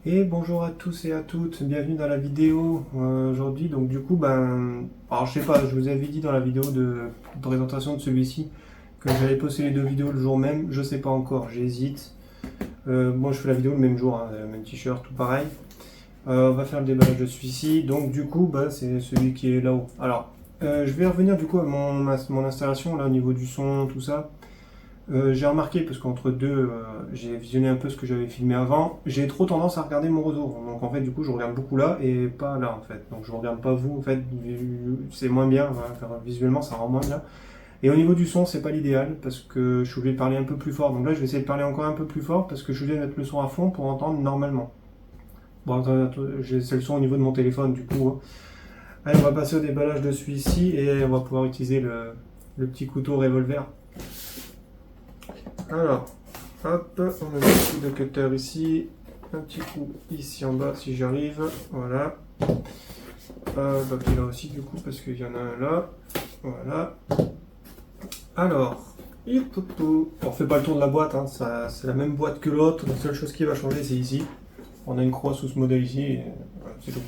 Et bonjour à tous et à toutes, bienvenue dans la vidéo aujourd'hui. Donc du coup, alors je sais pas, je vous avais dit dans la vidéo de présentation de celui-ci que j'allais poster les deux vidéos le jour même. Je sais pas encore, j'hésite. Moi, je fais la vidéo le même jour, hein, le même t-shirt, tout pareil. On va faire le déballage de celui-ci. Donc du coup, c'est celui qui est là-haut. Alors, je vais revenir du coup à mon installation là au niveau du son, tout ça. J'ai remarqué, parce qu'entre deux, j'ai visionné un peu ce que j'avais filmé avant, j'ai trop tendance à regarder mon retour. Donc en fait, du coup, je regarde beaucoup là et pas là en fait. Donc je regarde pas vous, en fait, c'est moins bien, voilà, visuellement ça rend moins bien. Et au niveau du son, c'est pas l'idéal parce que je suis obligé de parler un peu plus fort. Donc là, je vais essayer de parler encore un peu plus fort parce que je suis obligé de mettre le son à fond pour entendre normalement. Bon, c'est le son au niveau de mon téléphone du coup, hein. Allez, on va passer au déballage de celui-ci et on va pouvoir utiliser le petit couteau revolver. Alors, hop, on met un petit coup de cutter ici, un petit coup ici en bas si j'arrive, voilà. Puis là aussi du coup parce qu'il y en a un là, voilà. Alors, on fait pas le tour de la boîte, hein, c'est la même boîte que l'autre, la seule chose qui va changer c'est ici. On a une croix sous ce modèle ici, et voilà, c'est tout.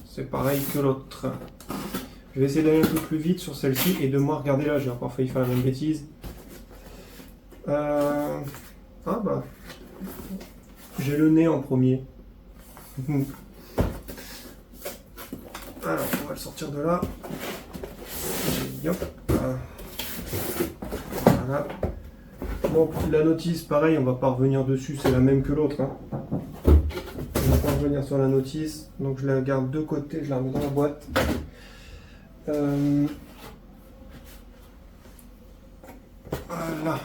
C'est pareil que l'autre. Je vais essayer d'aller un peu plus vite sur celle-ci et de moi regarder là, j'ai encore failli faire la même bêtise. Ah bah, j'ai le nez en premier. Alors, on va le sortir de là. Et hop. Voilà. Bon, la notice, pareil, on va pas revenir dessus, c'est la même que l'autre, hein. On va pas revenir sur la notice, donc je la garde de côté, je la remets dans la boîte. Voilà.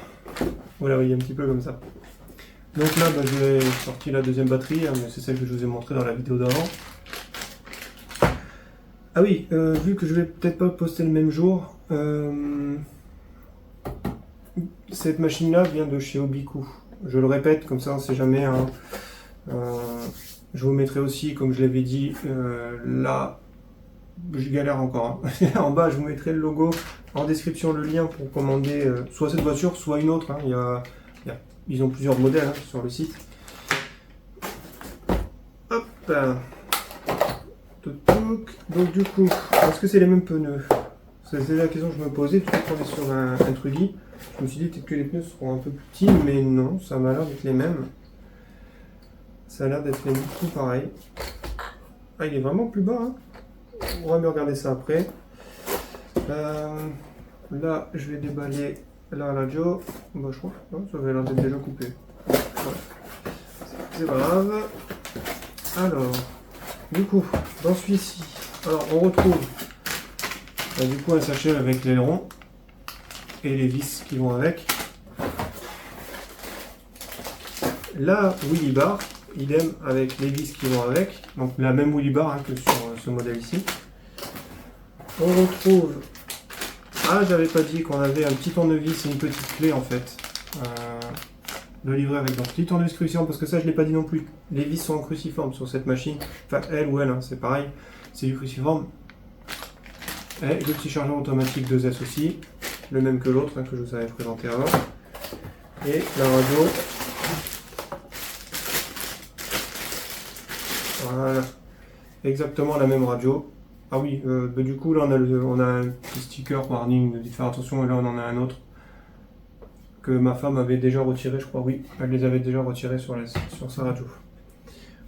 Voilà, oui, un petit peu comme ça. Donc là, j'ai sorti la deuxième batterie, hein, mais c'est celle que je vous ai montrée dans la vidéo d'avant. Ah oui, vu que je vais peut-être pas poster le même jour, cette machine-là vient de chez Obiku. Je le répète, comme ça on sait jamais, hein. Je vous mettrai aussi, comme je l'avais dit, là, je galère encore, hein. En bas, je vous mettrai le logo, en description le lien pour commander soit cette voiture, soit une autre, hein. Ils ont plusieurs modèles, hein, sur le site. Hop. Donc du coup, est-ce que c'est les mêmes pneus? C'est la question que je me posais, tout on est sur un Trulli. Je me suis dit peut-être que les pneus seront un peu plus petits, mais non, ça m'a l'air d'être les mêmes. Ça a l'air d'être les mêmes, tout pareil. Ah, il est vraiment plus bas, hein. On va mieux regarder ça après. Là, je vais déballer la radio. Bah, je crois que ça avait l'air d'être déjà coupé. Ouais. C'est pas grave. Alors, du coup, dans celui-ci, alors on retrouve du coup un sachet avec l'aileron et les vis qui vont avec. La Willy Bar, idem avec les vis qui vont avec, donc la même Willy Bar, hein, que sur ce modèle ici. On retrouve, j'avais pas dit qu'on avait un petit tournevis et une petite clé en fait, de livrer avec, donc petit tournevis cruciforme, parce que ça je l'ai pas dit non plus, les vis sont en cruciforme sur cette machine, enfin elle ou elle, hein, c'est pareil, c'est du cruciforme. Et le petit chargeur automatique 2S aussi, le même que l'autre, hein, que je vous avais présenté avant. Et la radio. Voilà. Exactement la même radio. Ah oui, du coup là on a un petit sticker warning, de faire attention, et là on en a un autre que ma femme avait déjà retiré, je crois, oui, elle les avait déjà retirés sur sa radio.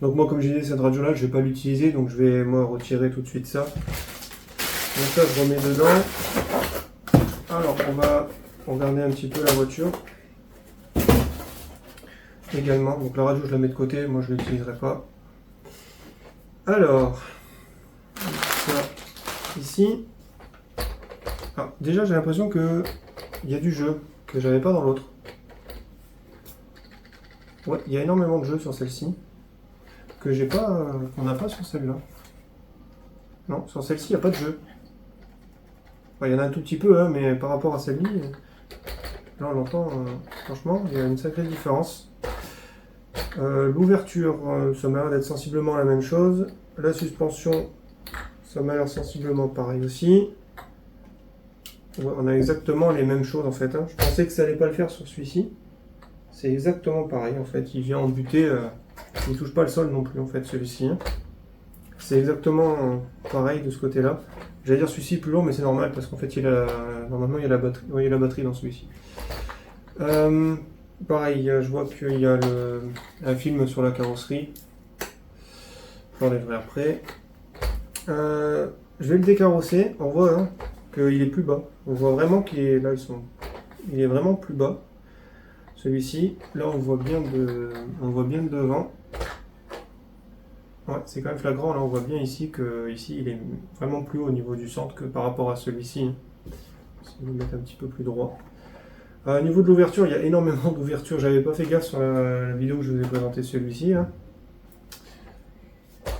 Donc moi comme j'ai dit, cette radio là je vais pas l'utiliser, donc je vais moi retirer tout de suite ça. Donc ça je remets dedans. Alors on va regarder un petit peu la voiture. Également, donc la radio je la mets de côté, moi je ne l'utiliserai pas. Alors, ça, ici. Alors, déjà j'ai l'impression que il y a du jeu que j'avais pas dans l'autre. Ouais, il y a énormément de jeux sur celle-ci que j'ai pas, qu'on n'a pas sur celle-là. Non, sur celle-ci il n'y a pas de jeu. Enfin, il y en a un tout petit peu, hein, mais par rapport à celle-ci, là on l'entend, franchement, il y a une sacrée différence. L'ouverture, ça m'a l'air d'être sensiblement la même chose. La suspension, ça m'a l'air sensiblement pareil aussi. Ouais, on a exactement les mêmes choses en fait, hein. Je pensais que ça allait pas le faire sur celui-ci. c'est exactement pareil en fait. Il vient en butée, il ne touche pas le sol non plus en fait celui-ci. C'est exactement pareil de ce côté-là. J'allais dire celui-ci plus lourd, mais c'est normal parce qu'en fait normalement il y a la batterie, il y a la batterie dans celui-ci. Pareil, je vois qu'il y a un film sur la carrosserie. Je l'enlèverai après. Je vais le décarrosser. On voit hein, qu'il est plus bas. On voit vraiment qu'il est là. Il est vraiment plus bas. Celui-ci, là on voit bien de devant. Ouais, c'est quand même flagrant. Là on voit bien ici que ici il est vraiment plus haut au niveau du centre que par rapport à celui-ci. Je vais le mettre un petit peu plus droit. Au niveau de l'ouverture, il y a énormément d'ouvertures. J'avais pas fait gaffe sur la vidéo où je vous ai présenté celui-ci. Hein.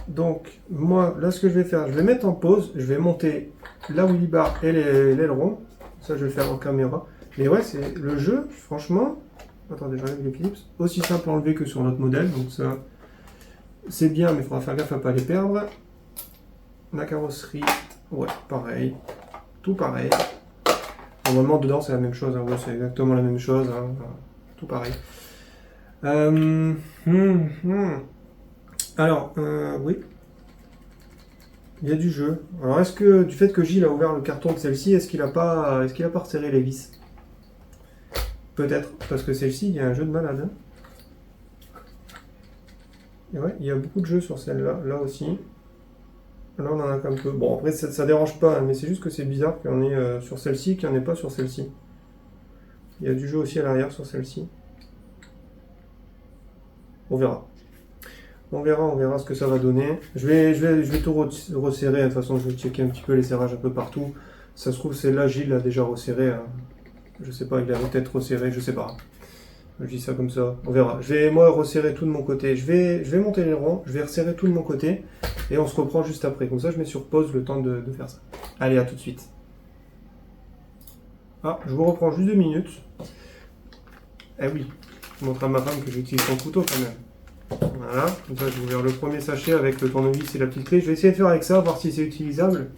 Donc, moi, là, ce que je vais faire, je vais mettre en pause. Je vais monter la wheelie bar et l'aileron. Ça, je vais le faire en caméra. Mais ouais, c'est le jeu, franchement. Attendez, j'enlève les clips. Aussi simple à enlever que sur notre modèle. Donc, ça, c'est bien, mais il faudra faire gaffe à ne pas les perdre. La carrosserie, ouais, pareil. Tout pareil. Normalement, dedans, c'est la même chose. Hein. Ouais, c'est exactement la même chose. Hein. Tout pareil. Alors, oui. Il y a du jeu. Alors, est-ce que, du fait que Gilles a ouvert le carton de celle-ci, est-ce qu'il a pas resserré les vis? Peut-être, parce que celle-ci, il y a un jeu de malade. Hein. Et ouais, il y a beaucoup de jeux sur celle-là. Là aussi. Là, on en a qu'un peu. Bon, après, ça dérange pas, hein, mais c'est juste que c'est bizarre qu'il y en ait sur celle-ci, qu'il n'y en ait pas sur celle-ci. Il y a du jeu aussi à l'arrière sur celle-ci. On verra. On verra ce que ça va donner. Je vais tout resserrer. De toute façon, je vais checker un petit peu les serrages un peu partout. Ça se trouve, celle-là, Gilles l'a déjà resserré. Hein. Je sais pas, il avait peut-être resserré, je sais pas. Je dis ça comme ça, on verra. Je vais, moi, resserrer tout de mon côté. Je vais monter les ronds, je vais resserrer tout de mon côté. Et on se reprend juste après. Comme ça, je mets sur pause le temps de faire ça. Allez, à tout de suite. Ah, je vous reprends juste 2 minutes. Eh oui, je montre à ma femme que j'utilise son couteau quand même. Voilà, comme ça je vais ouvrir le premier sachet avec le tournevis et la petite clé. Je vais essayer de faire avec ça, voir si c'est utilisable.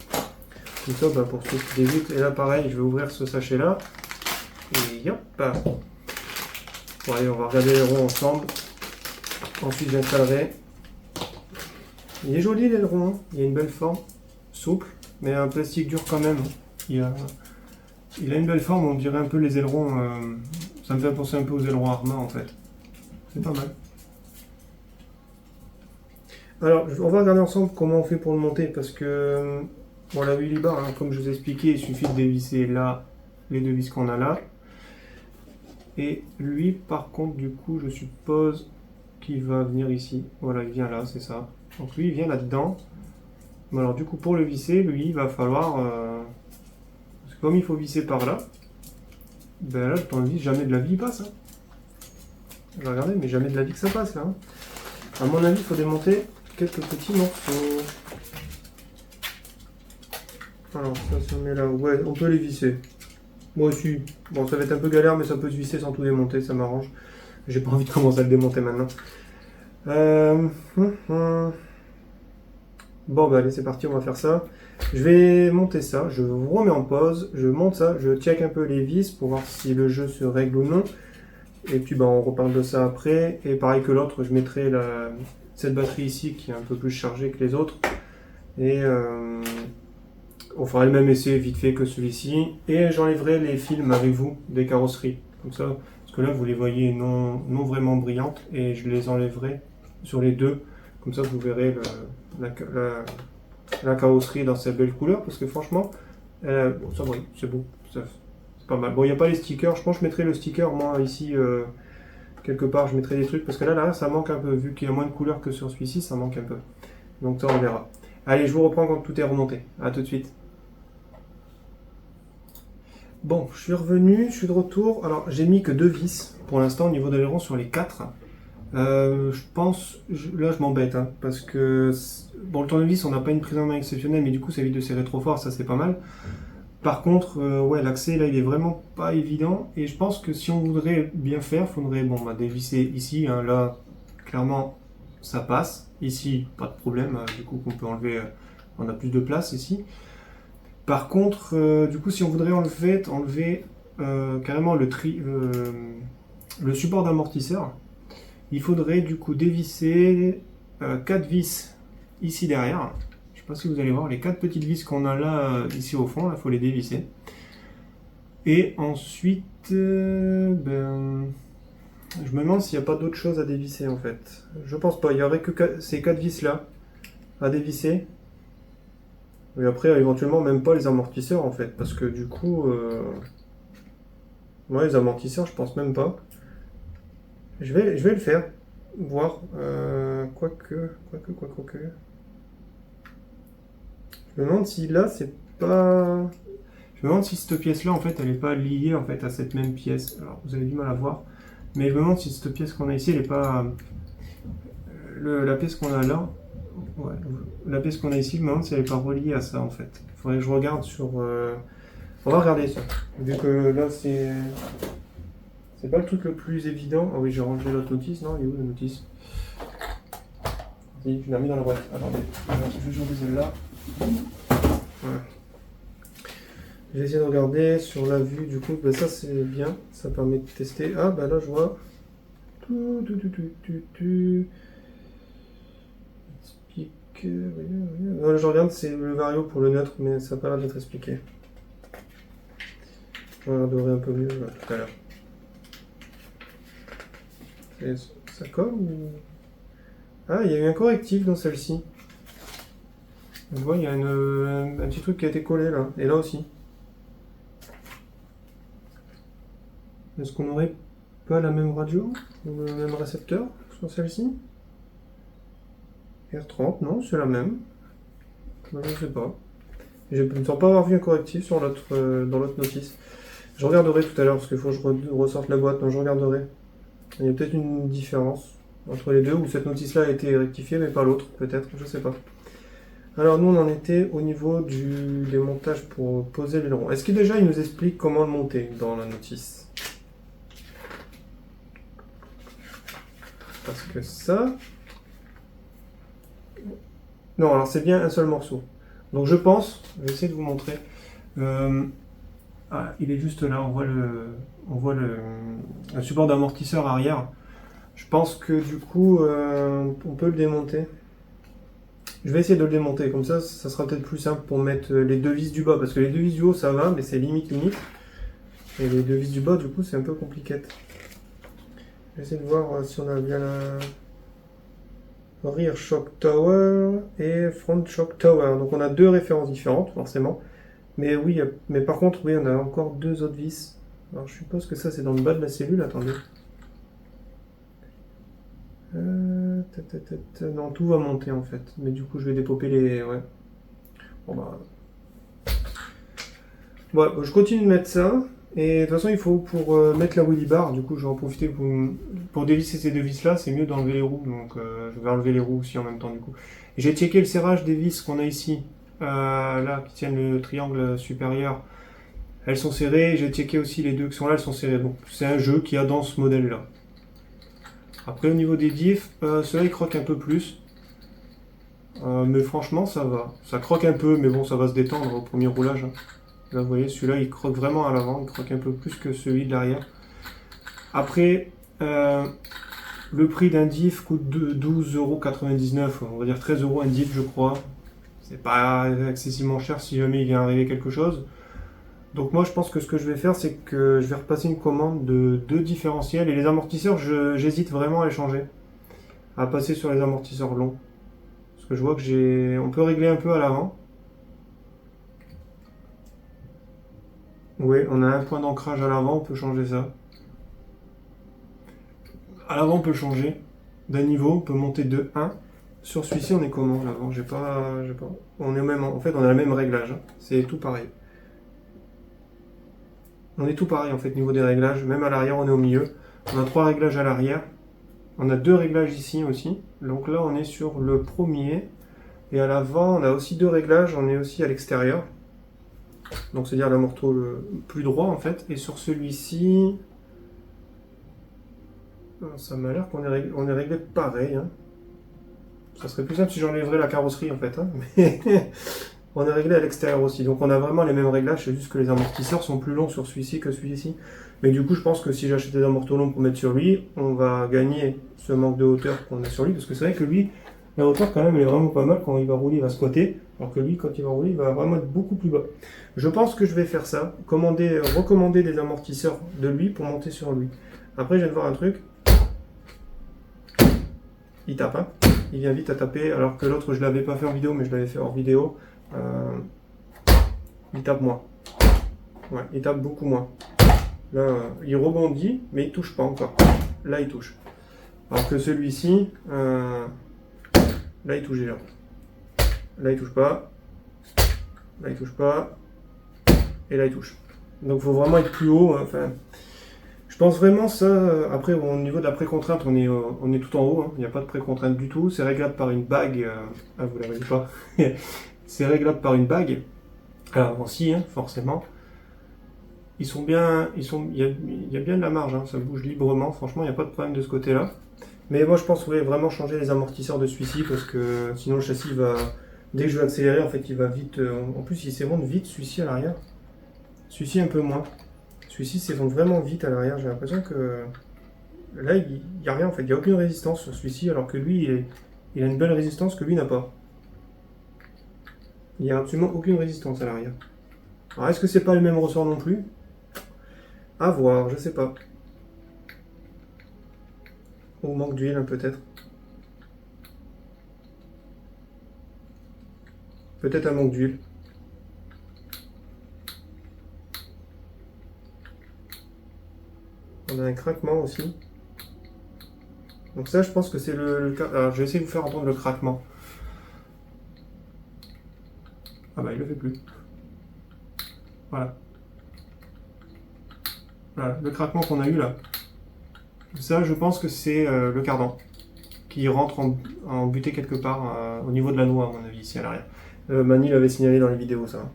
Comme ça, pour ceux qui débutent. Et là pareil, je vais ouvrir ce sachet là. Et hop. Bon allez, on va regarder les ronds ensemble. Ensuite j'installerai. Il est joli l'aileron, hein. Il a une belle forme, souple, mais un plastique dur quand même. Il a une belle forme, on dirait un peu les ailerons. Ça me fait penser un peu aux ailerons Arma en fait. C'est pas mal. Alors, on va regarder ensemble comment on fait pour le monter, parce que, bon, la wheelie bar, hein, comme je vous ai expliqué, il suffit de dévisser là, les 2 vis qu'on a là. Et lui, par contre, du coup, je suppose qu'il va venir ici. Voilà, il vient là, c'est ça. Donc lui, il vient là-dedans. Mais alors, du coup, pour le visser, lui, il va falloir... parce que comme il faut visser par là, ben là, le tournevis, jamais de la vie, il passe. Hein. Regardez, mais jamais de la vie que ça passe, là. Hein. À mon avis, il faut démonter quelques petits morceaux. Alors ça se met là, ouais, on peut les visser. Moi aussi. Bon, ça va être un peu galère, mais ça peut se visser sans tout démonter, ça m'arrange. J'ai pas envie de commencer à le démonter maintenant. Bon, bah allez, c'est parti, on va faire ça. Je vais monter ça, je vous remets en pause, je monte ça, je check un peu les vis pour voir si le jeu se règle ou non. Et puis bah, on reparle de ça après. Et pareil que l'autre, je mettrai cette batterie ici qui est un peu plus chargée que les autres. Et on fera le même essai vite fait que celui-ci. Et j'enlèverai les films avec vous des carrosseries. Comme ça, parce que là vous les voyez non vraiment brillantes. Et je les enlèverai sur les deux. Comme ça vous verrez la carrosserie dans sa belle couleur. Parce que franchement, bon, ça brille, c'est beau. C'est pas mal. Bon, il n'y a pas les stickers. Je pense que je mettrai le sticker, moi, ici, quelque part. Je mettrai des trucs. Parce que là, derrière, ça manque un peu. Vu qu'il y a moins de couleurs que sur celui-ci, ça manque un peu. Donc ça, on verra. Allez, je vous reprends quand tout est remonté. A tout de suite. Bon, je suis revenu. Je suis de retour. Alors, j'ai mis que 2 vis, pour l'instant, au niveau de l'aileron sur les 4. Je pense... Là, je m'embête. Hein, parce que... Bon, le tournevis, on n'a pas une prise en main exceptionnelle. Mais du coup, ça évite de serrer trop fort. Ça, c'est pas mal. Par contre, ouais, l'accès là, il est vraiment pas évident. Et je pense que si on voudrait bien faire, il faudrait dévisser ici. Hein, là, clairement, ça passe. Ici, pas de problème. Du coup, qu'on peut enlever, on a plus de place ici. Par contre, du coup, si on voudrait enlever carrément le support d'amortisseur, il faudrait du coup dévisser 4 vis ici derrière. Je sais pas si vous allez voir les 4 petites vis qu'on a là, ici au fond, il faut les dévisser. Et ensuite, je me demande s'il n'y a pas d'autre chose à dévisser en fait. Je pense pas, il n'y aurait que ces 4 vis là à dévisser. Et après, éventuellement, même pas les amortisseurs en fait, parce que du coup, ouais, les amortisseurs, je pense même pas. Je vais le faire, voir. Quoique. Je me demande si là, c'est pas. Je me demande si cette pièce-là, en fait, elle n'est pas liée en fait à cette même pièce. Alors, vous avez du mal à voir, mais je me demande si cette pièce qu'on a ici, elle n'est pas. La pièce qu'on a là, ouais, la pièce qu'on a ici, je me demande si elle n'est pas reliée à ça en fait. Il faudrait que je regarde sur. On va regarder ça. Vu que là, c'est. C'est pas le truc le plus évident. Ah oui, j'ai rangé l'autre notice, non? Il est où la notice? Si, je l'ai mis dans la boîte. Attendez, je vais jouer celle-là. Voilà. Je vais essayer de regarder sur la vue, du coup, ben ça c'est bien, ça permet de tester. Ah bah là je vois. Explique. Non, je regarde, c'est le vario pour le neutre, mais ça n'a pas l'air d'être expliqué. Je regarderai un peu mieux là, tout à l'heure. Ça colle ou... Ah, il y a eu un correctif dans celle-ci. On voit, il y a un petit truc qui a été collé là, et là aussi. Est-ce qu'on n'aurait pas la même radio ou le même récepteur sur celle-ci? R30, non, c'est la même. Je ne sais pas. Je ne sens pas avoir vu un correctif sur dans l'autre notice. Je regarderai tout à l'heure parce qu'il faut que je ressorte la boîte, donc je regarderai. Il y a peut-être une différence entre les deux, où cette notice-là a été rectifiée, mais pas l'autre, peut-être, je sais pas. Alors nous, on en était au niveau du démontage pour poser l'aileron. Est-ce que déjà, il nous explique comment le monter dans la notice? Parce que ça... Non, alors c'est bien un seul morceau. Donc je pense, je vais essayer de vous montrer. Ah, il est juste là, on voit le support d'amortisseur arrière. Je pense que du coup, on peut le démonter. Je vais essayer de le démonter, comme ça sera peut-être plus simple pour mettre les deux vis du bas, parce que les deux vis du haut ça va, mais c'est limite. Et les deux vis du bas, du coup, c'est un peu compliqué. Je vais essayer de voir si on a bien la rear shock tower et front shock tower. Donc on a deux références différentes, forcément. Mais oui, mais par contre, oui, on a encore deux autres vis. Alors je suppose que ça c'est dans le bas de la cellule, attendez. Non, tout va monter en fait. Mais du coup, je vais dépoper les... Ouais. Bon bah... Ouais, je continue de mettre ça. Et de toute façon, il faut pour mettre la wheelie bar, du coup, je vais en profiter pour dévisser ces deux vis-là. C'est mieux d'enlever les roues. Donc, je vais enlever les roues aussi en même temps, du coup. J'ai checké le serrage des vis qu'on a ici. Là, qui tiennent le triangle supérieur. Elles sont serrées. J'ai checké aussi les deux qui sont là, elles sont serrées. Donc, c'est un jeu qu'il y a dans ce modèle-là. Après, au niveau des diffs, ceux-là, ils croquent un peu plus. Mais franchement, ça va. Ça croque un peu, mais bon, ça va se détendre au premier roulage. Hein. Là, vous voyez, celui-là, il croque vraiment à l'avant. Il croque un peu plus que celui de l'arrière. Après, le prix d'un diff coûte 12,99 €. On va dire 13 € un diff, je crois. C'est pas excessivement cher si jamais il vient arriver quelque chose. Donc moi, je pense que ce que je vais faire, c'est que je vais repasser une commande de deux différentiels. Et les amortisseurs, j'hésite vraiment à les changer. À passer sur les amortisseurs longs. Parce que je vois que on peut régler un peu à l'avant. Oui, on a un point d'ancrage à l'avant, on peut changer ça. À l'avant, on peut changer d'un niveau, on peut monter de 1. Sur celui-ci, on est comment l'avant? J'ai pas. On est au même. En fait, on a le même réglage. Hein. C'est tout pareil. On est tout pareil en fait niveau des réglages. Même à l'arrière, on est au milieu. On a 3 réglages à l'arrière. On a 2 réglages ici aussi. Donc là, on est sur le premier. Et à l'avant, on a aussi 2 réglages. On est aussi à l'extérieur. Donc c'est-à-dire l'amorto le plus droit en fait. Et sur celui-ci, ça m'a l'air qu'on est réglé pareil. Hein. Ça serait plus simple si j'enlèverais la carrosserie en fait. Hein. on est réglé à l'extérieur aussi. Donc on a vraiment les mêmes réglages, c'est juste que les amortisseurs sont plus longs sur celui-ci que celui-ci. Mais du coup, je pense que si j'achète des amortisseurs longs pour mettre sur lui, on va gagner ce manque de hauteur qu'on a sur lui. Parce que c'est vrai que lui, la hauteur quand même, elle est vraiment pas mal. Quand il va rouler, il va squatter. Alors que lui, quand il va rouler, il va vraiment être beaucoup plus bas. Je pense que je vais faire ça, recommander des amortisseurs de lui pour monter sur lui. Après, je viens de voir un truc. Il tape, hein. Il vient vite à taper, alors que l'autre, je l'avais pas fait en vidéo, mais je l'avais fait hors vidéo. Il tape moins. Ouais, il tape beaucoup moins. Là, il rebondit, mais il touche pas encore. Là, il touche. Alors que celui-ci, là, il touche déjà. Là, il touche pas. Là, il touche pas. Et là, il touche. Donc, il faut vraiment être plus haut. Enfin, je pense vraiment ça. Après, au niveau de la précontrainte, on est tout en haut. Hein. Il n'y a pas de précontrainte du tout. C'est réglable par une bague. Ah, vous la voyez pas. C'est réglable par une bague. Alors, aussi, hein, forcément. Il y a bien de la marge, hein, ça bouge librement, franchement, il n'y a pas de problème de ce côté-là. Mais moi, je pense que vous vraiment changer les amortisseurs de celui-ci, parce que sinon le châssis va... Dès que je vais accélérer, en fait, il va vite... En plus, il s'évente vite, celui-ci, à l'arrière. Celui-ci, un peu moins. Celui-ci s'évente vraiment vite à l'arrière, j'ai l'impression que... Là, il n'y a rien, en fait, il n'y a aucune résistance sur celui-ci, alors que lui, il a une belle résistance que lui n'a pas. Il n'y a absolument aucune résistance à l'arrière. Alors, est-ce que c'est pas le même ressort non plus ? À voir, je sais pas. Ou manque d'huile, peut-être. Peut-être un manque d'huile. On a un craquement aussi. Donc ça, je pense que c'est le... Alors, je vais essayer de vous faire entendre le craquement. Ah bah, il le fait plus. Voilà. Voilà, le craquement qu'on a eu là. Ça, je pense que c'est le cardan qui rentre en butée quelque part au niveau de la noix, à mon avis, ici à l'arrière. Mani l'avait signalé dans les vidéos, ça.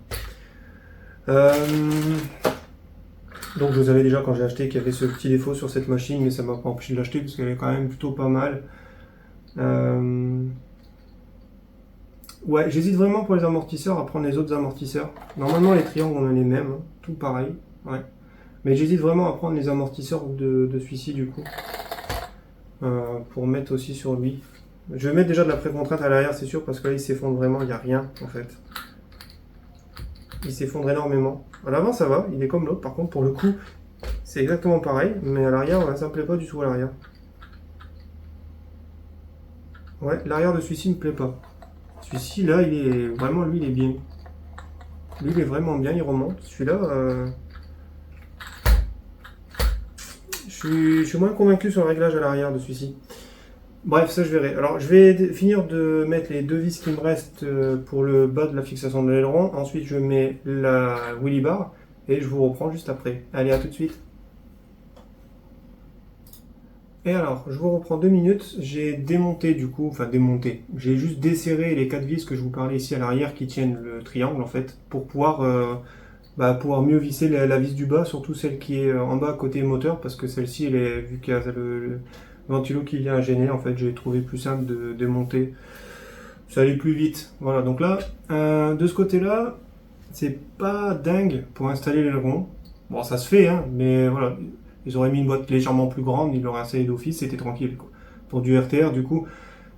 Donc, je vous avais déjà, quand j'ai acheté, qu'il y avait ce petit défaut sur cette machine, mais ça m'a pas empêché de l'acheter, parce qu'elle est quand même plutôt pas mal. Ouais, j'hésite vraiment pour les amortisseurs à prendre les autres amortisseurs. Normalement, les triangles, on a les mêmes, hein, tout pareil. Ouais. Mais j'hésite vraiment à prendre les amortisseurs de celui-ci du coup. Pour mettre aussi sur lui. Je vais mettre déjà de la précontrainte à l'arrière, c'est sûr, parce que là il s'effondre vraiment, il n'y a rien en fait. Il s'effondre énormément. À l'avant ça va, il est comme l'autre, par contre pour le coup, c'est exactement pareil, mais à l'arrière, ça me plaît pas du tout à l'arrière. Ouais, l'arrière de celui-ci me plaît pas. Celui-ci là, il est vraiment, lui il est bien. Lui il est vraiment bien, il remonte. Celui-là, je suis moins convaincu sur le réglage à l'arrière de celui-ci. Bref, ça je verrai. Alors je vais finir de mettre les deux vis qui me restent pour le bas de la fixation de l'aileron. Ensuite je mets la wheelie bar et je vous reprends juste après. Allez, à tout de suite. Et alors, je vous reprends 2 minutes. J'ai démonté du coup, enfin démonté. J'ai juste desserré les 4 vis que je vous parlais ici à l'arrière qui tiennent le triangle en fait, pour pouvoir mieux visser la vis du bas, surtout celle qui est en bas côté moteur, parce que celle-ci, vu qu'il y a le ventilo qui vient à gêner, en fait, j'ai trouvé plus simple de démonter. Ça allait plus vite. Voilà, donc là, de ce côté-là, c'est pas dingue pour installer l'aileron. Bon, ça se fait, hein, mais voilà, ils auraient mis une boîte légèrement plus grande, ils l'auraient installé d'office, c'était tranquille, quoi. Pour du RTR, du coup,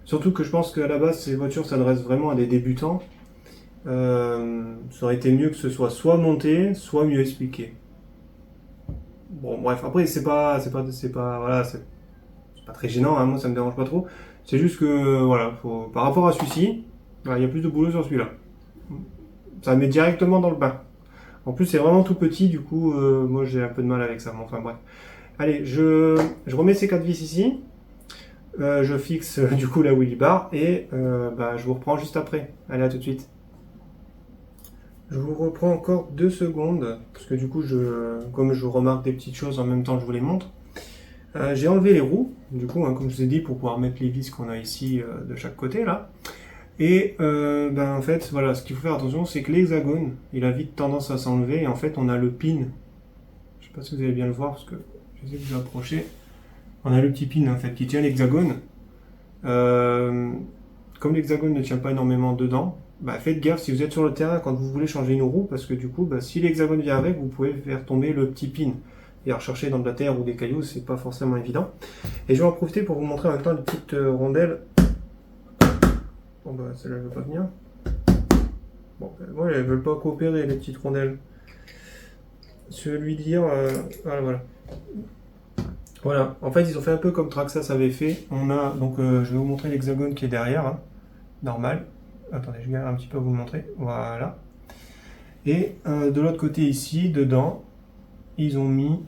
surtout que je pense qu'à la base, ces voitures s'adressent vraiment à des débutants. Ça aurait été mieux que ce soit monté, soit mieux expliqué. Bon, bref, après, voilà, c'est pas très gênant, hein, moi ça me dérange pas trop. C'est juste que, voilà, par rapport à celui-ci, il y a plus de boulot sur celui-là. Ça met directement dans le bain. En plus, c'est vraiment tout petit, du coup, moi j'ai un peu de mal avec ça, mais enfin bref. Allez, je remets ces 4 vis ici. Je fixe du coup la wheelie bar et je vous reprends juste après. Allez, à tout de suite. Je vous reprends encore 2 secondes, parce que du coup, comme je remarque des petites choses en même temps, je vous les montre. J'ai enlevé les roues, du coup, hein, comme je vous ai dit, pour pouvoir mettre les vis qu'on a ici de chaque côté, là. Et en fait, voilà, ce qu'il faut faire attention, c'est que l'hexagone, il a vite tendance à s'enlever, et en fait, on a le pin. Je sais pas si vous allez bien le voir, parce que j'essaie de vous approcher. On a le petit pin, en fait, qui tient l'hexagone. comme l'hexagone ne tient pas énormément dedans, bah, faites gaffe si vous êtes sur le terrain quand vous voulez changer une roue, parce que du coup, bah, si l'hexagone vient avec, vous pouvez faire tomber le petit pin. Et à rechercher dans de la terre ou des cailloux, c'est pas forcément évident. Et je vais en profiter pour vous montrer en même temps une petite rondelle. Bon bah celle-là ne veut pas venir. Bon, moi elles veulent pas coopérer les petites rondelles. Je vais lui dire, voilà. Voilà, en fait ils ont fait un peu comme Traxxas avait fait. On a, donc je vais vous montrer l'hexagone qui est derrière, hein. Normal. Attendez, je galère un petit peu à vous le montrer. Voilà. Et de l'autre côté ici, dedans, ils ont mis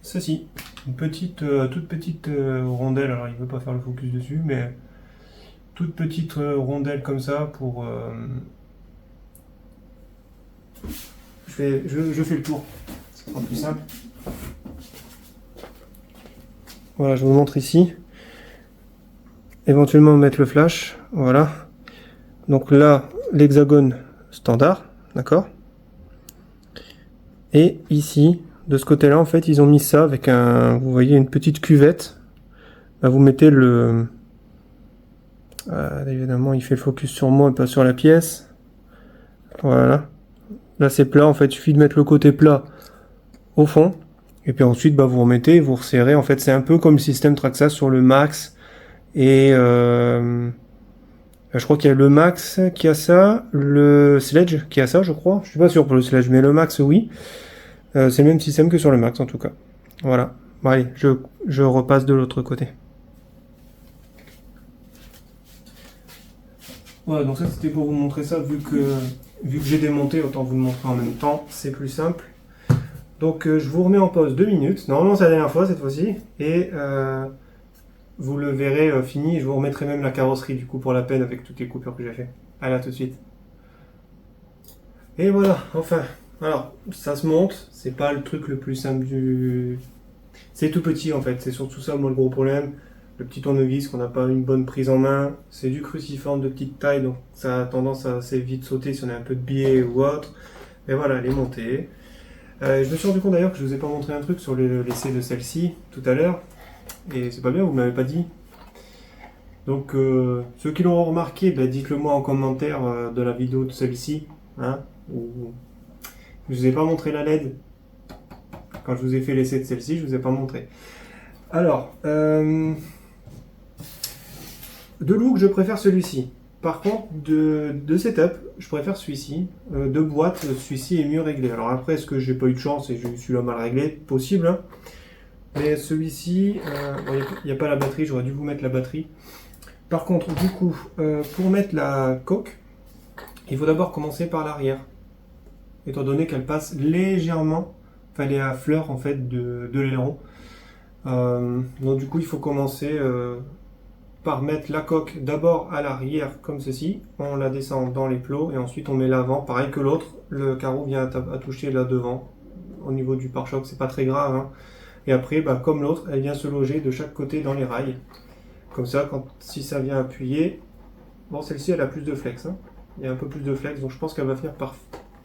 ceci. Une petite, toute petite rondelle. Alors il ne veut pas faire le focus dessus, mais toute petite rondelle comme ça pour... je fais le tour. Ce sera plus simple. Voilà, je vous montre ici. Éventuellement mettre le flash. Voilà. Donc là, l'hexagone standard. D'accord. Et ici, de ce côté-là, en fait, ils ont mis ça avec un... Vous voyez, une petite cuvette. Là, vous mettez le... évidemment, il fait le focus sur moi et pas sur la pièce. Voilà. Là, c'est plat. En fait, il suffit de mettre le côté plat au fond. Et puis ensuite, bah, vous remettez, vous resserrez. En fait, c'est un peu comme le système Traxxas sur le Max. Et je crois qu'il y a le Max qui a ça, le Sledge qui a ça, je crois. Je suis pas sûr pour le Sledge, mais le Max, oui. C'est le même système que sur le Max, en tout cas. Voilà. Bon, allez, je repasse de l'autre côté. Voilà, donc ça, c'était pour vous montrer ça. Vu que j'ai démonté, autant vous le montrer en même temps. C'est plus simple. Donc, je vous remets en pause 2 minutes. Normalement, c'est la dernière fois, cette fois-ci. Et... vous le verrez fini, je vous remettrai même la carrosserie du coup pour la peine avec toutes les coupures que j'ai fait. Allez, à tout de suite. Et voilà, enfin. Alors, ça se monte, c'est pas le truc le plus simple du... C'est tout petit en fait, c'est surtout ça moi le gros problème. Le petit tournevis, qu'on n'a pas une bonne prise en main. C'est du cruciforme de petite taille, donc ça a tendance à assez vite sauter si on a un peu de biais ou autre. Mais voilà, elle est montée. Je me suis rendu compte d'ailleurs que je vous ai pas montré un truc sur l'essai de celle-ci tout à l'heure. Et c'est pas bien, vous m'avez pas dit. Donc, ceux qui l'auront remarqué, bah, dites-le moi en commentaire de la vidéo de celle-ci. Hein, où je vous ai pas montré la LED. Quand je vous ai fait l'essai de celle-ci, je vous ai pas montré. Alors, de look, je préfère celui-ci. Par contre, de setup, je préfère celui-ci. De boîte, celui-ci est mieux réglé. Alors après, est-ce que j'ai pas eu de chance et je suis là mal réglé? Possible, hein. Mais celui-ci, il n'y a pas la batterie, j'aurais dû vous mettre la batterie. Par contre, du coup, pour mettre la coque, il faut d'abord commencer par l'arrière. Étant donné qu'elle passe légèrement, enfin elle est à fleur en fait de l'aileron. Donc du coup, il faut commencer par mettre la coque d'abord à l'arrière comme ceci. On la descend dans les plots et ensuite on met l'avant, pareil que l'autre. Le carreau vient à toucher là devant. Au niveau du pare-choc, c'est pas très grave, hein. Et après, bah, comme l'autre, elle vient se loger de chaque côté dans les rails. Comme ça, si ça vient appuyer... Bon, celle-ci, elle a plus de flex. Hein. Il y a un peu plus de flex, donc je pense qu'elle va finir par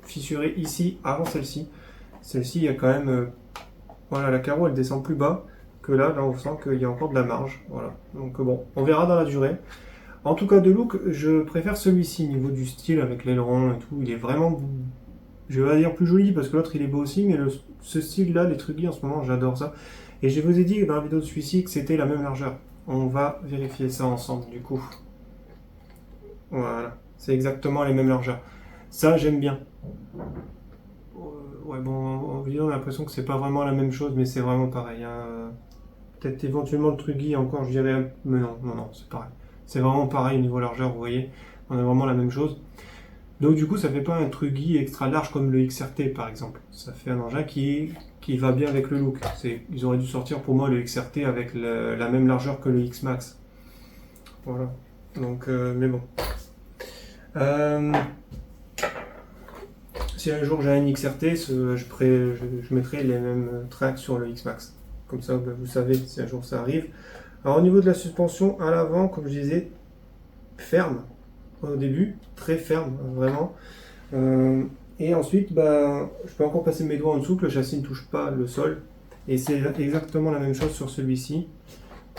fissurer ici, avant celle-ci. Celle-ci, il y a quand même... voilà, la carreau, elle descend plus bas que là. Là, on sent qu'il y a encore de la marge. Voilà. Donc bon, on verra dans la durée. En tout cas, de look, je préfère celui-ci, au niveau du style, avec l'aileron et tout. Il est vraiment... je vais pas dire plus joli parce que l'autre il est beau aussi, mais ce style là, les Truggy en ce moment, j'adore ça. Et je vous ai dit dans la vidéo de celui-ci que c'était la même largeur. On va vérifier ça ensemble du coup. Voilà, c'est exactement les mêmes largeurs. Ça, j'aime bien. Ouais, bon, en vidéo, on a l'impression que c'est pas vraiment la même chose, mais c'est vraiment pareil. Hein. Peut-être éventuellement le Truggy encore, je dirais, mais non, c'est pareil. C'est vraiment pareil au niveau largeur, vous voyez. On a vraiment la même chose. Donc du coup, ça fait pas un Truggy extra large comme le XRT par exemple. Ça fait un engin qui va bien avec le look. Ils auraient dû sortir pour moi le XRT avec la même largeur que le X-Max. Voilà. Donc, mais bon. Si un jour j'ai un XRT, je mettrai les mêmes tracks sur le X-Max. Comme ça, bah, vous savez si un jour ça arrive. Alors au niveau de la suspension, à l'avant, comme je disais, ferme. Au début, très ferme, vraiment. Et ensuite, bah, je peux encore passer mes doigts en dessous, que le châssis ne touche pas le sol. Et c'est exactement la même chose sur celui-ci.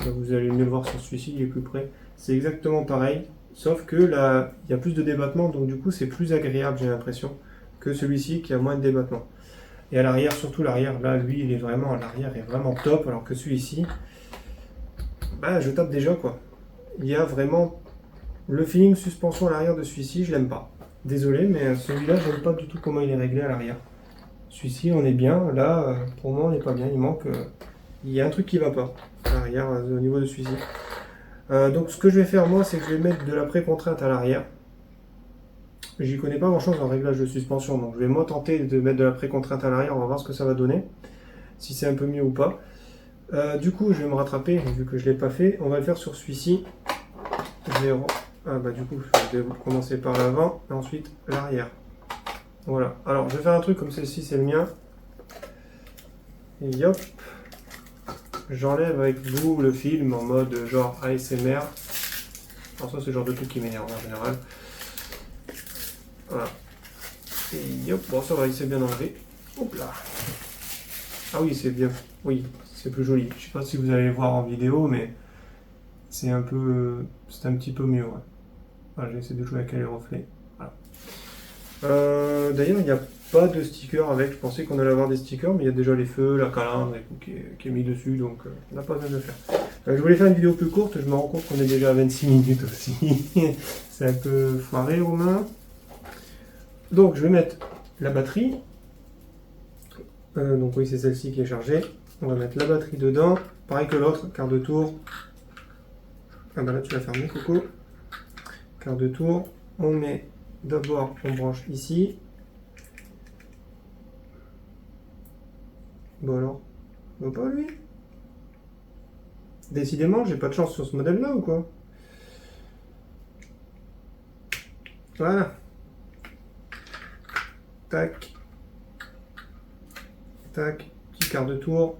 Vous allez mieux le voir sur celui-ci, il est plus près. C'est exactement pareil. sauf que là, il y a plus de débattement, donc du coup c'est plus agréable, j'ai l'impression, que celui-ci qui a moins de débattement. Et à l'arrière, surtout l'arrière, là, lui, il est vraiment, à l'arrière est vraiment top, alors que celui-ci, bah, je tape déjà, quoi. Il y a vraiment le feeling suspension à l'arrière de celui-ci, je l'aime pas. Désolé, mais celui-là, j'aime pas du tout comment il est réglé à l'arrière. Celui-ci, on est bien, là, pour moi, on n'est pas bien, il manque, il y a un truc qui va pas, à l'arrière, au niveau de celui-ci. Donc, ce que je vais faire, moi, c'est que je vais mettre de la précontrainte à l'arrière. J'y connais pas grand chose en réglage de suspension, donc je vais moi tenter de mettre de la précontrainte à l'arrière, on va voir ce que ça va donner, si c'est un peu mieux ou pas. Du coup, je vais me rattraper, vu que je l'ai pas fait, on va le faire sur celui-ci. Du coup, je vais commencer par l'avant, et ensuite l'arrière. Voilà, alors je vais faire un truc comme celle-ci, c'est le mien. Et hop, j'enlève avec vous le film en mode genre ASMR. Alors ça, c'est le genre de truc qui m'énerve en général. Voilà. Et hop, bon ça va, il s'est bien enlevé. Hop là. Ah oui, c'est bien. Oui, c'est plus joli. Je sais pas si vous allez voir en vidéo, mais c'est un peu, c'est un petit peu mieux. Ouais. Voilà, j'ai essayé de jouer avec les reflets. Voilà. D'ailleurs, il n'y a pas de sticker avec. Je pensais qu'on allait avoir des stickers, mais il y a déjà les feux, la calandre qui est mis dessus, donc on n'a pas besoin de le faire. Je voulais faire une vidéo plus courte. Je me rends compte qu'on est déjà à 26 minutes aussi. C'est un peu foiré aux mains. Donc je vais mettre la batterie, donc oui c'est celle-ci qui est chargée, on va mettre la batterie dedans, pareil que l'autre, quart de tour, ah bah là tu l'as fermé Coco, quart de tour, on met d'abord, on branche ici, bon alors, va pas lui, décidément j'ai pas de chance sur ce modèle là ou quoi, voilà. Tac, tac, petit quart de tour,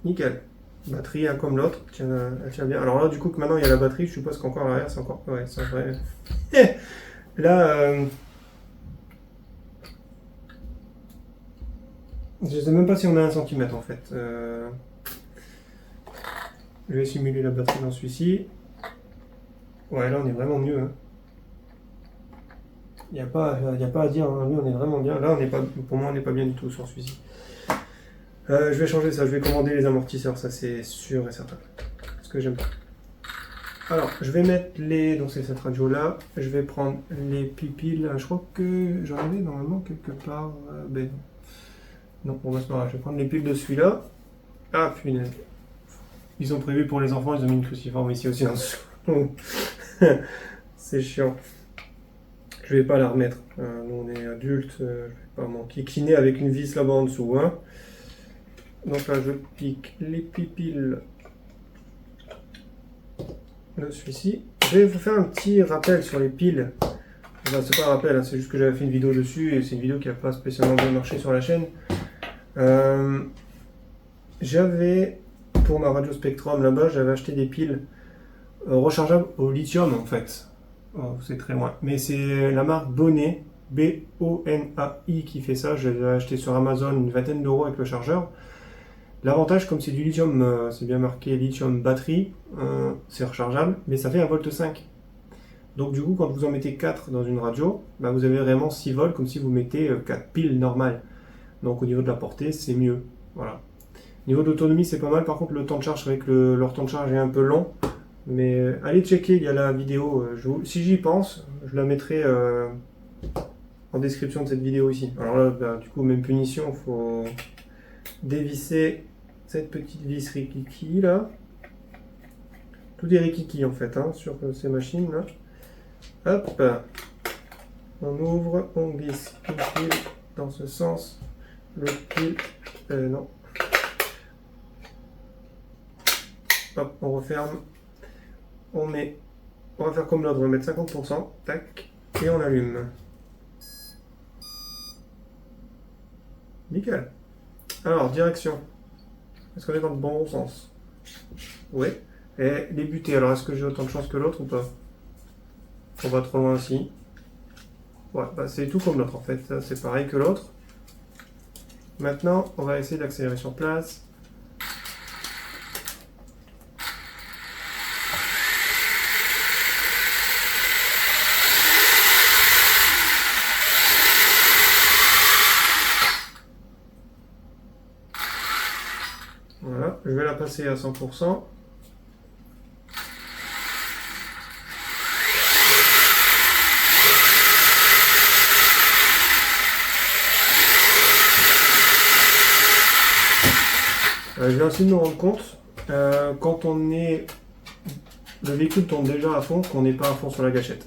nickel. Batterie hein, comme l'autre, elle tient bien. Alors là, du coup, que maintenant il y a la batterie, je suppose qu'encore à l'arrière, c'est encore. Ouais, c'est vrai. Là, je sais même pas si on a 1 centimètre en fait. Je vais simuler la batterie dans celui-ci. Ouais, là, on est vraiment mieux. Hein. Il n'y a pas à dire, hein. Nous on est vraiment bien. Là, pour moi, on n'est pas bien du tout sur celui-ci. Je vais changer ça, je vais commander les amortisseurs, ça c'est sûr et certain. Parce que j'aime pas. Alors, je vais mettre les. Donc, c'est cette radio là. Je vais prendre les pupilles. Je crois que j'en avais normalement quelque part. Ben non, on va se marrer. Je vais prendre les piles de celui-là. Ah, punaise. Ils ont prévu pour les enfants, ils ont mis une cruciforme ici aussi en dessous. C'est chiant. Je vais pas la remettre. Nous on est adultes, je vais pas m'enquiquiner avec une vis là-bas en dessous. Hein. Donc là je pique les pipilles de celui-ci. Je vais vous faire un petit rappel sur les piles. Enfin, c'est pas un rappel, hein, c'est juste que j'avais fait une vidéo dessus et c'est une vidéo qui n'a pas spécialement bien marché sur la chaîne. J'avais, pour ma radio Spectrum là-bas, j'avais acheté des piles rechargeables au lithium en fait. Oh, c'est très loin. Mais c'est la marque Bonai, B-O-N-A-I qui fait ça. Je l'ai acheté sur Amazon une vingtaine d'euros avec le chargeur. L'avantage, comme c'est du lithium, c'est bien marqué lithium batterie, c'est rechargeable, mais ça fait 1,5 V. Donc du coup, quand vous en mettez 4 dans une radio, bah, vous avez vraiment 6 volts, comme si vous mettez 4 piles normales. Donc au niveau de la portée, c'est mieux. Voilà. Au niveau de l'autonomie, c'est pas mal. Par contre, le temps de charge, c'est vrai que leur temps de charge est un peu long. Mais allez checker, il y a la vidéo. Si j'y pense, je la mettrai en description de cette vidéo ici. Alors là, bah, du coup, même punition, il faut dévisser cette petite vis rikiki là. Tout est rikiki en fait hein, sur ces machines là. Hop, on ouvre, on glisse une pile dans ce sens, l'autre pile, non. Hop, on referme, on va faire comme l'autre, on va mettre 50%, tac, et on allume. Nickel. Alors, direction. Est-ce qu'on est dans le bon sens? Oui. Et les butées, alors est-ce que j'ai autant de chance que l'autre ou pas? On va trop loin aussi. Ouais, bah c'est tout comme l'autre en fait, c'est pareil que l'autre. Maintenant, on va essayer d'accélérer sur place. la passer à 100%. Je viens aussi de me rendre compte, quand le véhicule tourne déjà à fond, qu'on n'est pas à fond sur la gâchette.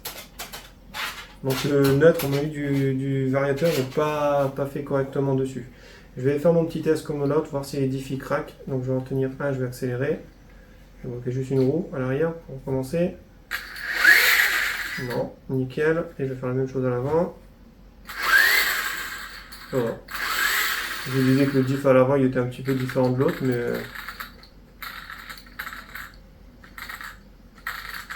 Donc le neutre, on a eu du variateur n'est pas fait correctement dessus. Je vais faire mon petit test comme l'autre, voir si les diffs craquent. Donc je vais en tenir un, je vais accélérer. Je vais bloquer juste une roue à l'arrière pour commencer. Non, nickel. Et je vais faire la même chose à l'avant. Voilà. Je vous disais que le diff à l'avant il était un petit peu différent de l'autre, mais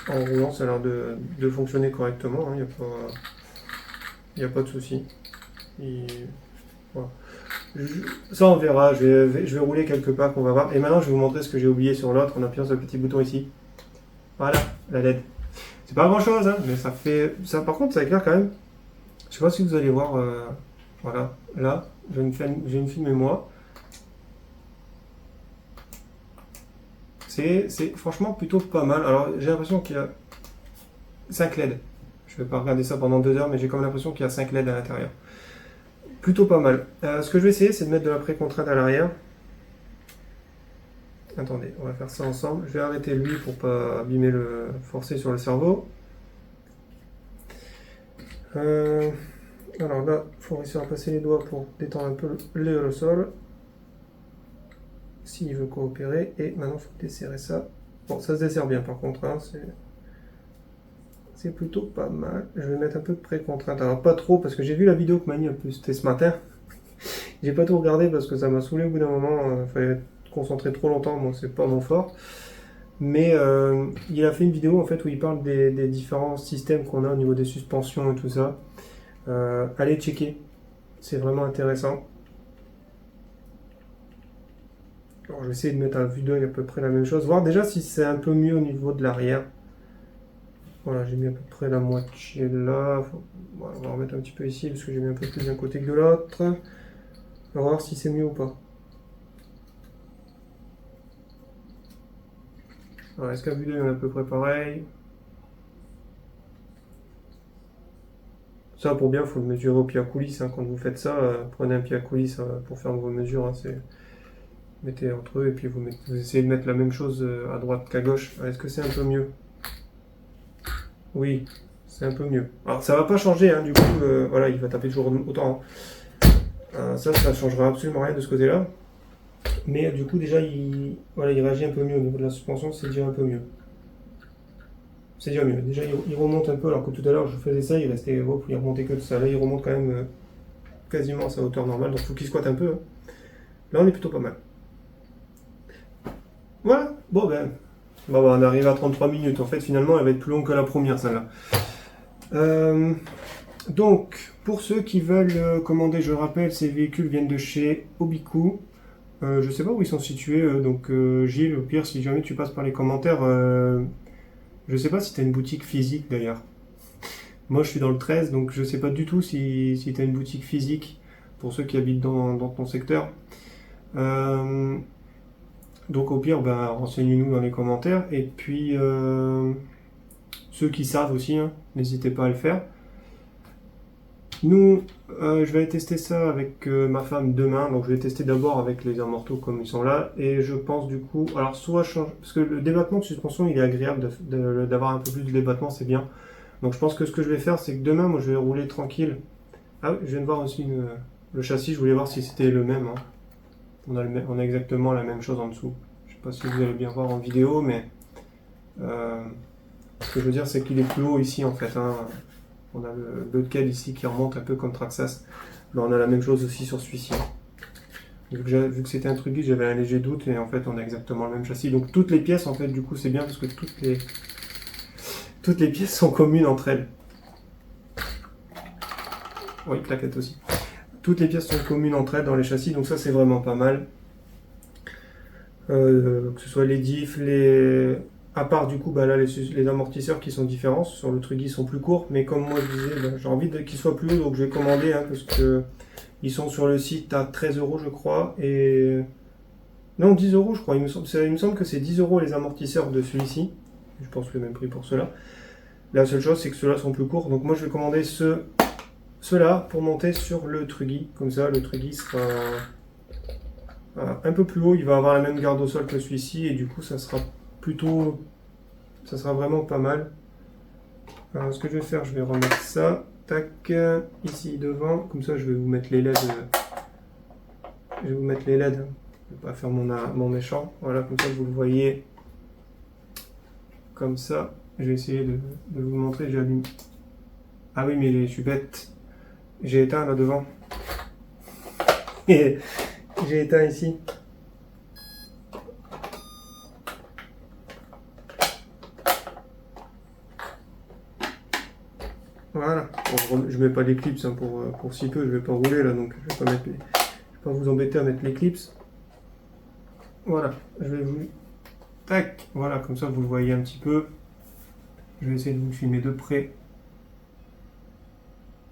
en roulant ça a l'air de fonctionner correctement, il n'y a pas de souci. Voilà. Ça on verra, je vais rouler quelque part qu'on va voir. Et maintenant je vais vous montrer ce que j'ai oublié sur l'autre en appuyant sur le petit bouton ici. Voilà, la LED. C'est pas grand chose, hein, mais ça fait. Ça par contre ça éclaire quand même. Je sais pas si vous allez voir. Voilà, là, j'ai une film mémoire. C'est franchement plutôt pas mal. Alors j'ai l'impression qu'il y a 5 LED. Je vais pas regarder ça pendant 2 heures, mais j'ai comme l'impression qu'il y a 5 LED à l'intérieur. Plutôt pas mal. Ce que je vais essayer, c'est de mettre de la précontrainte à l'arrière. Attendez, on va faire ça ensemble. Je vais arrêter lui pour pas abîmer le forcer sur le cerveau. Alors là, il faut réussir à passer les doigts pour détendre un peu le sol. S'il veut coopérer. Et maintenant, il faut desserrer ça. Bon, ça se dessert bien par contre. Hein, c'est plutôt pas mal. Je vais mettre un peu de pré-contrainte. Alors pas trop, parce que j'ai vu la vidéo que Mani a postée ce matin. J'ai pas tout regardé parce que ça m'a saoulé au bout d'un moment. Il fallait être concentré trop longtemps. Moi, c'est pas mon fort. Mais il a fait une vidéo en fait où il parle des différents systèmes qu'on a au niveau des suspensions et tout ça. Allez checker, c'est vraiment intéressant. Alors je vais essayer de mettre à vue d'œil à peu près la même chose, voir déjà si c'est un peu mieux au niveau de l'arrière. Voilà, j'ai mis à peu près la moitié là. Voilà, on va remettre un petit peu ici parce que j'ai mis un peu plus d'un côté que de l'autre. On va voir si c'est mieux ou pas. Alors est-ce qu'à vue d'œil on est à peu près pareil? Ça, pour bien, il faut le mesurer au pied à coulisse. Hein. Quand vous faites ça, prenez un pied à coulisse pour faire vos mesures. Hein. Mettez entre eux et puis vous essayez de mettre la même chose à droite qu'à gauche. Est-ce que c'est un peu mieux? Oui, c'est un peu mieux. Alors, ça va pas changer. Hein. Du coup, voilà, il va taper toujours autant. Hein. Ça changera absolument rien de ce côté-là. Mais du coup, déjà, il réagit un peu mieux au niveau de la suspension. C'est déjà un peu mieux. C'est déjà mieux. Déjà, il remonte un peu, alors que tout à l'heure, je faisais ça, il restait hop, il remontait que de ça. Là, il remonte quand même quasiment à sa hauteur normale, donc il faut qu'il squatte un peu. Hein. Là, on est plutôt pas mal. Voilà. Bon, on arrive à 33 minutes. En fait, finalement, elle va être plus longue que la première, celle-là. Donc, pour ceux qui veulent commander, je rappelle, ces véhicules viennent de chez Obiku. Je ne sais pas où ils sont situés, donc Gilles, au pire, si jamais tu passes par les commentaires... Je sais pas si tu as une boutique physique d'ailleurs. Moi je suis dans le 13, donc je sais pas du tout si tu as une boutique physique pour ceux qui habitent dans ton secteur. Donc au pire, renseignez-nous dans les commentaires. Et puis ceux qui savent aussi, hein, n'hésitez pas à le faire. Nous, je vais tester ça avec ma femme demain. Donc je vais tester d'abord avec les amortos comme ils sont là. Et je pense du coup, alors soit changer, parce que le débattement de suspension il est agréable d'avoir un peu plus de débattement, c'est bien. Donc je pense que ce que je vais faire, c'est que demain, moi je vais rouler tranquille. Ah oui, je viens de voir aussi le châssis, je voulais voir si c'était le même. Hein. On a exactement la même chose en dessous. Je sais pas si vous allez bien voir en vidéo, mais ce que je veux dire, c'est qu'il est plus haut ici en fait. Hein. On a le Budkel ici qui remonte un peu comme Traxxas. Ben, on a la même chose aussi sur celui-ci. Vu que c'était un truc, j'avais un léger doute et en fait on a exactement le même châssis. Donc toutes les pièces en fait du coup c'est bien parce que toutes les pièces sont communes entre elles. Oui, plaquette aussi. Toutes les pièces sont communes entre elles dans les châssis, donc ça c'est vraiment pas mal. Que ce soit les diffs, à part du coup là, les amortisseurs qui sont différents, sur le Truggy sont plus courts, mais comme moi je disais, j'ai envie qu'ils soient plus hauts, donc je vais commander, hein, parce que ils sont sur le site à 13 € je crois, et Non, 10 euros, je crois. Il me semble que c'est 10 euros les amortisseurs de celui-ci. Je pense le même prix pour ceux-là. La seule chose, c'est que ceux-là sont plus courts. Donc moi, je vais commander ceux-là pour monter sur le Truggy. Comme ça, le Truggy sera un peu plus haut. Il va avoir la même garde au sol que celui-ci. Et du coup, ça sera plutôt... Ça sera vraiment pas mal. Alors, ce que je vais faire, je vais remettre ça. Tac, ici devant. Comme ça, je vais vous mettre les LED. Je vais vous mettre les LED. Je vais pas faire mon méchant. Voilà, comme ça, vous le voyez. Comme ça. Je vais essayer de vous montrer. J'allume. Ah oui, mais je suis bête. J'ai éteint là devant. Et j'ai éteint ici. Voilà. Bon, je mets pas l'éclipse hein, pour si peu. Je vais pas rouler là, donc je vais pas vous embêter à mettre l'éclipse. Voilà. Je vais vous. Tac. Voilà, comme ça vous le voyez un petit peu. Je vais essayer de vous filmer de près.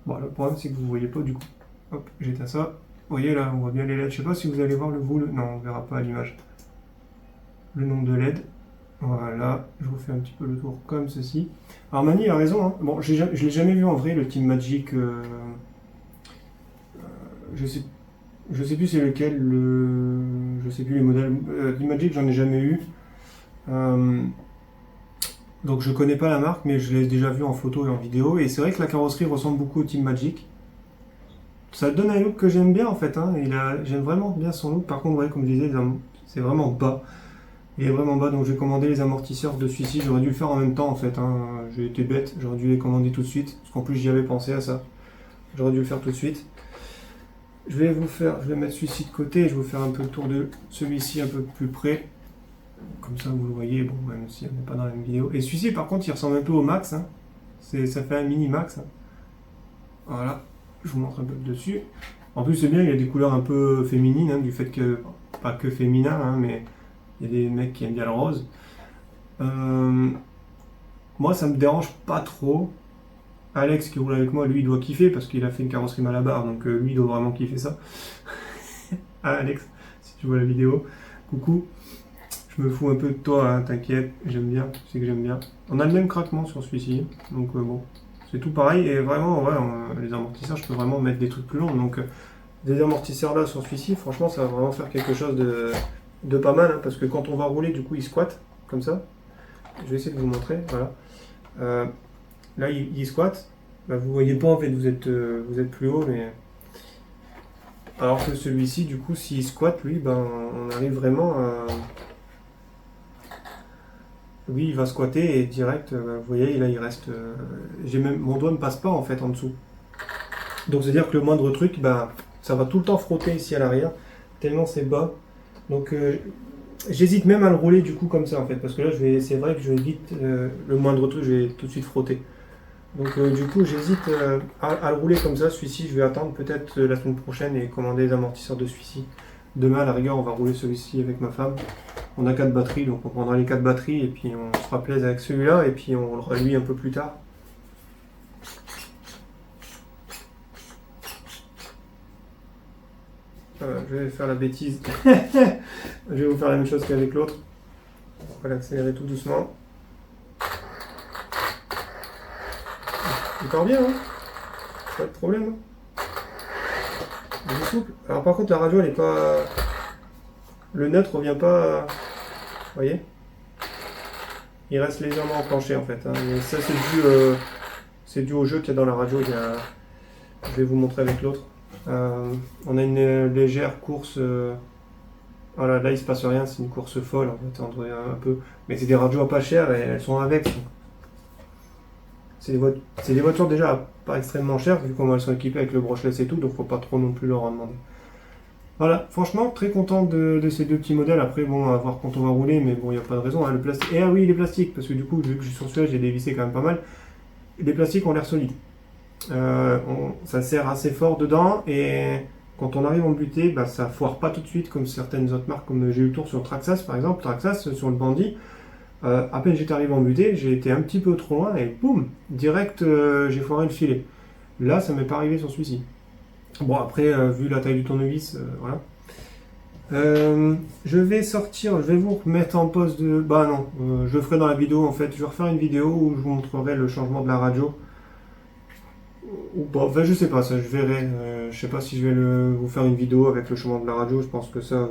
Bon, le problème c'est que vous ne voyez pas du coup. Hop, j'éteins ça. Vous voyez là, on voit bien les LED. Je sais pas si vous allez voir non, on verra pas à l'image. Le nombre de LED. Voilà, je vous fais un petit peu le tour comme ceci. Alors Mani a raison. Hein. Bon, je l'ai jamais vu en vrai le Team Magic. Je sais plus c'est lequel. Je sais plus les modèles. Team Magic, j'en ai jamais eu. Donc je connais pas la marque, mais je l'ai déjà vu en photo et en vidéo. Et c'est vrai que la carrosserie ressemble beaucoup au Team Magic. Ça donne un look que j'aime bien en fait. Hein. J'aime vraiment bien son look. Par contre, ouais, comme je disais, c'est vraiment bas. Il est vraiment bas, donc j'ai commandé les amortisseurs de celui-ci. J'aurais dû le faire en même temps en fait. Hein. J'ai été bête, j'aurais dû les commander tout de suite. Parce qu'en plus j'y avais pensé à ça. J'aurais dû le faire tout de suite. Je vais mettre celui-ci de côté et je vais vous faire un peu le tour de celui-ci un peu plus près. Comme ça vous le voyez, bon, même si on n'est pas dans la même vidéo. Et celui-ci par contre il ressemble un peu au Max. Hein. Ça fait un mini Max. Hein. Voilà, je vous montre un peu dessus. En plus c'est bien, il y a des couleurs un peu féminines, hein, du fait que, pas que féminin, hein, mais il y a des mecs qui aiment bien le rose. Moi ça me dérange pas trop. Alex qui roule avec moi, lui il doit kiffer parce qu'il a fait une carrosserie Malabar, donc lui il doit vraiment kiffer ça. Ah Alex, si tu vois la vidéo, coucou. Je me fous un peu de toi, hein, t'inquiète, j'aime bien, tu sais que j'aime bien. On a le même craquement sur celui-ci, donc bon, c'est tout pareil, et vraiment, ouais, les amortisseurs, je peux vraiment mettre des trucs plus longs, donc des amortisseurs là sur celui-ci, franchement, ça va vraiment faire quelque chose de pas mal, hein, parce que quand on va rouler, du coup, il squatte, comme ça. Je vais essayer de vous montrer, voilà. Là, il squatte, bah, vous voyez pas, en fait, vous êtes plus haut, mais... Alors que celui-ci, du coup, s'il squatte, lui, ben, on arrive vraiment à... Oui, il va squatter et direct, vous voyez, là il reste. Mon doigt ne passe pas en fait en dessous. Donc c'est-à-dire que le moindre truc, ben, ça va tout le temps frotter ici à l'arrière, tellement c'est bas. Donc j'hésite même à le rouler du coup comme ça en fait, parce que là c'est vrai que je vais vite, le moindre truc, je vais tout de suite frotter. Donc du coup j'hésite à le rouler comme ça, celui-ci je vais attendre peut-être la semaine prochaine et commander les amortisseurs de celui-ci. Demain à la rigueur on va rouler celui-ci avec ma femme. On a 4 batteries, donc on prendra les 4 batteries et puis on se fera plaisir avec celui-là et puis on le reluit un peu plus tard. Je vais faire la bêtise. Je vais vous faire la même chose qu'avec l'autre. On va l'accélérer tout doucement. Il part bien, hein? Pas de problème. Hein, il est souple. Alors par contre la radio elle est pas... Le neutre revient pas... Vous voyez? Il reste légèrement enclenché en fait. Hein. Mais ça c'est dû au jeu qu'il y a dans la radio. Je vais vous montrer avec l'autre. On a une légère course. Voilà, là il se passe rien, c'est une course folle en fait, un peu. Mais c'est des radios à pas cher et elles sont avec. C'est des voitures déjà pas extrêmement chères vu comment elles sont équipées avec le brushless et tout, donc faut pas trop non plus leur en demander. Voilà, franchement, très content de ces deux petits modèles. Après, bon, à voir quand on va rouler, mais bon, il n'y a pas de raison. Hein, le plastique... Et ah oui, les plastiques, parce que du coup, vu que je suis sur celui-là, j'ai dévissé quand même pas mal. Les plastiques ont l'air solides. Ça serre assez fort dedans, et quand on arrive en butée, bah, ça foire pas tout de suite, comme certaines autres marques, comme j'ai eu le tour sur Traxxas, par exemple. Traxxas, sur le Bandit, à peine j'étais arrivé en butée, j'ai été un petit peu trop loin, et boum, direct, j'ai foiré le filet. Là, ça m'est pas arrivé sur celui-ci. Bon, après, vu la taille du tournevis, voilà. Je vais sortir, je vais vous remettre en pause de... Bah non, je le ferai dans la vidéo en fait. Je vais refaire une vidéo où je vous montrerai le changement de la radio. Ou pas, enfin je sais pas ça, je verrai. Je sais pas si je vais vous faire une vidéo avec le changement de la radio. Je pense que ça,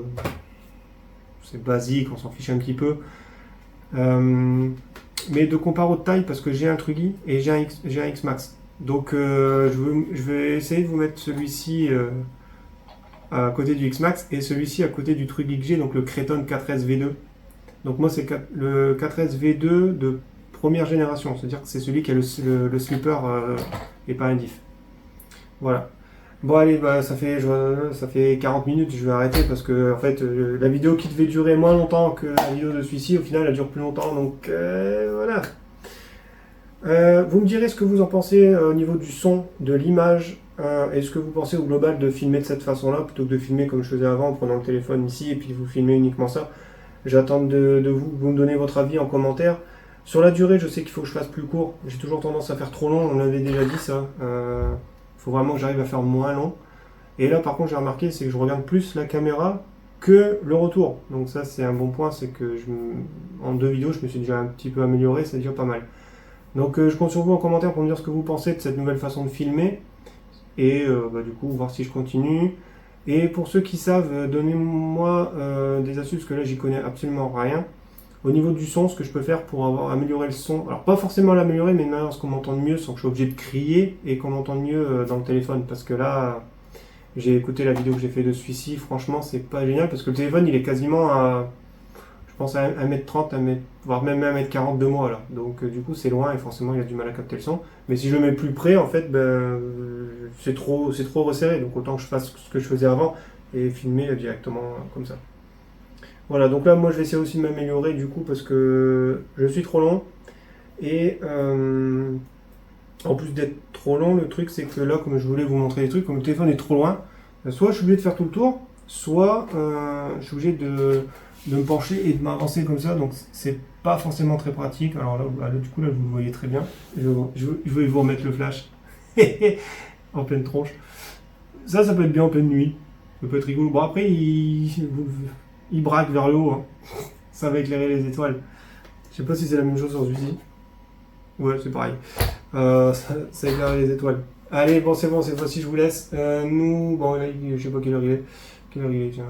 c'est basique, on s'en fiche un petit peu. Mais de comparo de taille parce que j'ai un Trugy et j'ai un X-Max. Donc je vais essayer de vous mettre celui-ci à côté du X-Max et celui-ci à côté du Trugy que j'ai, donc le Creton 4S V2. Donc moi c'est le 4S V2 de première génération, c'est-à-dire que c'est celui qui a le slipper et pas un diff. Voilà. Bon allez, bah, ça fait 40 minutes, je vais arrêter parce que en fait la vidéo qui devait durer moins longtemps que la vidéo de celui-ci, au final elle dure plus longtemps, donc voilà. Vous me direz ce que vous en pensez au niveau du son, de l'image, et ce que vous pensez au global de filmer de cette façon-là, plutôt que de filmer comme je faisais avant en prenant le téléphone ici et puis vous filmez uniquement ça. J'attends de vous me donner votre avis en commentaire. Sur la durée, je sais qu'il faut que je fasse plus court. J'ai toujours tendance à faire trop long, on avait déjà dit ça. Faut vraiment que j'arrive à faire moins long. Et là, par contre, j'ai remarqué, c'est que je regarde plus la caméra que le retour. Donc ça, c'est un bon point, c'est que en 2 vidéos, je me suis déjà un petit peu amélioré, c'est déjà pas mal. Donc je compte sur vous en commentaire pour me dire ce que vous pensez de cette nouvelle façon de filmer. Et bah, du coup, voir si je continue. Et pour ceux qui savent, donnez-moi des astuces, parce que là, j'y connais absolument rien. Au niveau du son, ce que je peux faire pour améliorer le son, alors pas forcément l'améliorer, mais maintenant ce qu'on m'entende mieux sans que je sois obligé de crier et qu'on m'entende mieux dans le téléphone. Parce que là, j'ai écouté la vidéo que j'ai fait de celui-ci, franchement, c'est pas génial parce que le téléphone il est quasiment à, je pense à 1m30, voire même 1m40 de moi là. Donc du coup, c'est loin et forcément, il a du mal à capter le son. Mais si je le mets plus près, en fait, ben, c'est trop resserré. Donc autant que je fasse ce que je faisais avant et filmer directement comme ça. Voilà, donc là, moi, je vais essayer aussi de m'améliorer du coup parce que je suis trop long. Et en plus d'être trop long, le truc, c'est que là, comme je voulais vous montrer des trucs, comme le téléphone est trop loin, soit je suis obligé de faire tout le tour, soit je suis obligé de me pencher et de m'avancer comme ça. Donc, c'est pas forcément très pratique. Alors là, du coup, là, vous le voyez très bien. Je vais vous remettre le flash en pleine tronche. Ça peut être bien en pleine nuit. Ça peut être rigolo. Bon, après, il braque vers le haut, hein. Ça va éclairer les étoiles. Je sais pas si c'est la même chose sur celui-ci. Ouais, c'est pareil. Ça éclaire les étoiles. Allez, bon, c'est bon, cette fois-ci, je vous laisse. Bon, là, je sais pas quelle heure il est. Quelle heure il est, tiens.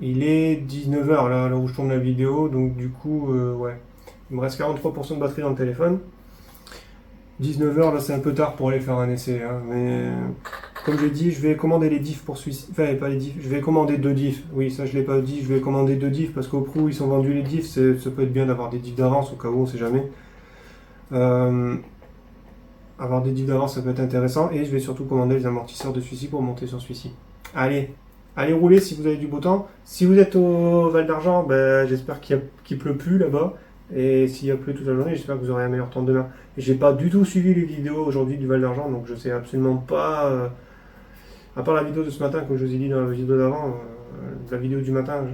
Il est 19h, là où je tourne la vidéo. Donc, du coup, ouais. Il me reste 43% de batterie dans le téléphone. 19h, là, c'est un peu tard pour aller faire un essai, hein, mais comme j'ai dit, je vais commander les diffs pour celui-ci. Enfin, pas les diffs, je vais commander 2 diffs. Oui, ça, je l'ai pas dit, je vais commander 2 diffs parce qu'au prix où ils sont vendus les diffs, ça peut être bien d'avoir des diffs d'avance au cas où, on sait jamais. Avoir des diffs d'avance, ça peut être intéressant. Et je vais surtout commander les amortisseurs de celui-ci pour monter sur celui-ci. Allez rouler si vous avez du beau temps. Si vous êtes au Val d'Argent, ben, j'espère qu'il pleut plus là-bas. Et s'il y a plu toute la journée, j'espère que vous aurez un meilleur temps demain. J'ai pas du tout suivi les vidéos aujourd'hui du Val d'Argent, donc je sais absolument pas. À part la vidéo de ce matin, comme je vous ai dit dans la vidéo d'avant, la vidéo du matin,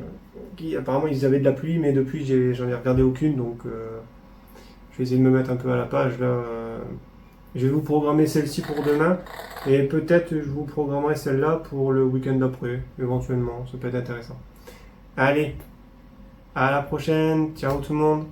qui apparemment ils avaient de la pluie, mais depuis j'en ai regardé aucune, donc je vais essayer de me mettre un peu à la page là. Je vais vous programmer celle-ci pour demain, et peut-être je vous programmerai celle-là pour le week-end d'après, éventuellement, ça peut être intéressant. Allez, à la prochaine, ciao tout le monde.